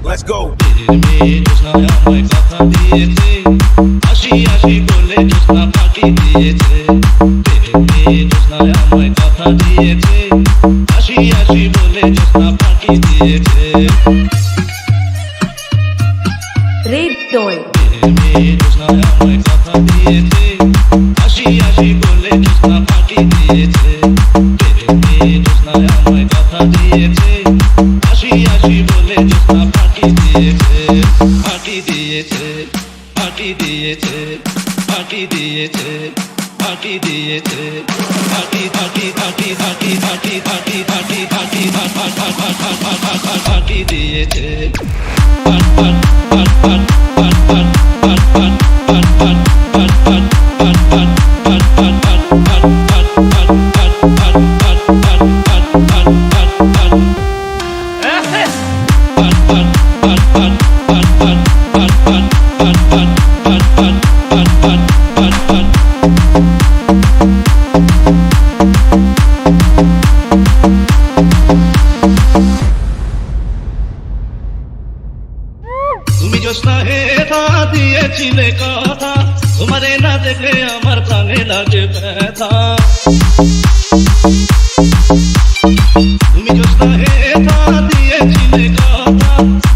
Let's go. Red toy. তুমি জোৎস্না হেথা দিয়েছিলে কথা, তোমারে না দেখলে আমার প্রাণে লাগে ব্যথা। তুমি জোৎস্না হেথা দিয়েছিলে কথা,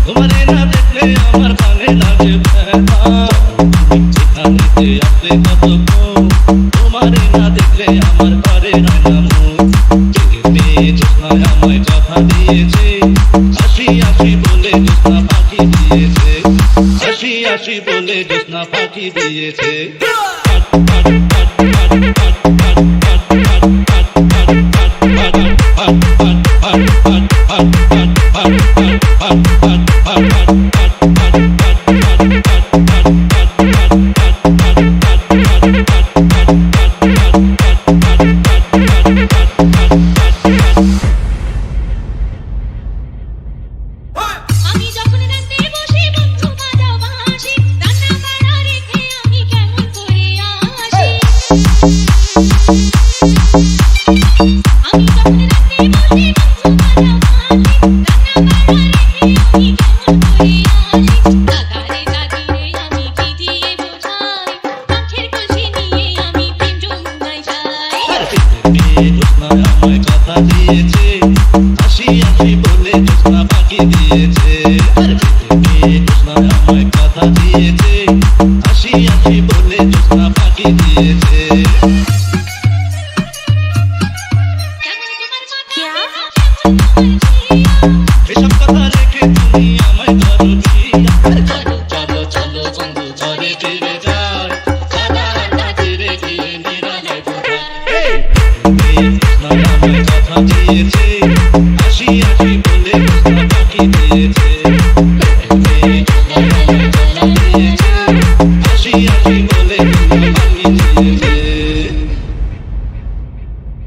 তোমারে না দেখলে আমার প্রাণে লাগে ব্যথা। যেখানেতে আসলে কত তোমারে না দেখলে আমার ঘরে না মুখ। মেয়ে জোৎস্নায় আমায় কথা দিয়েছে, আসি আসি বলে জোৎস্না পাখি দিয়েছে, আসি আসি বলে জোৎস্না পাখি দিয়েছে। কথা দিয়েছে, আসি আসি বলে জোৎস্না পাখি দিয়েছে। জোৎস্না আমায় কথা দিয়েছে, আসি আসি বলে জোৎস্না পাখি দিয়েছে। এসব কথা রেখে তুমি আমায় ধরো চলো চলো চলো বন্ধু ঘরে ফিরে যাই, সাদা আড্ডা ফিরে গিয়ে নিরালায় বোঝায়। আমায় কথা দিয়েছে, আসি আসি বলে জোৎস্না পাখি দিয়েছে।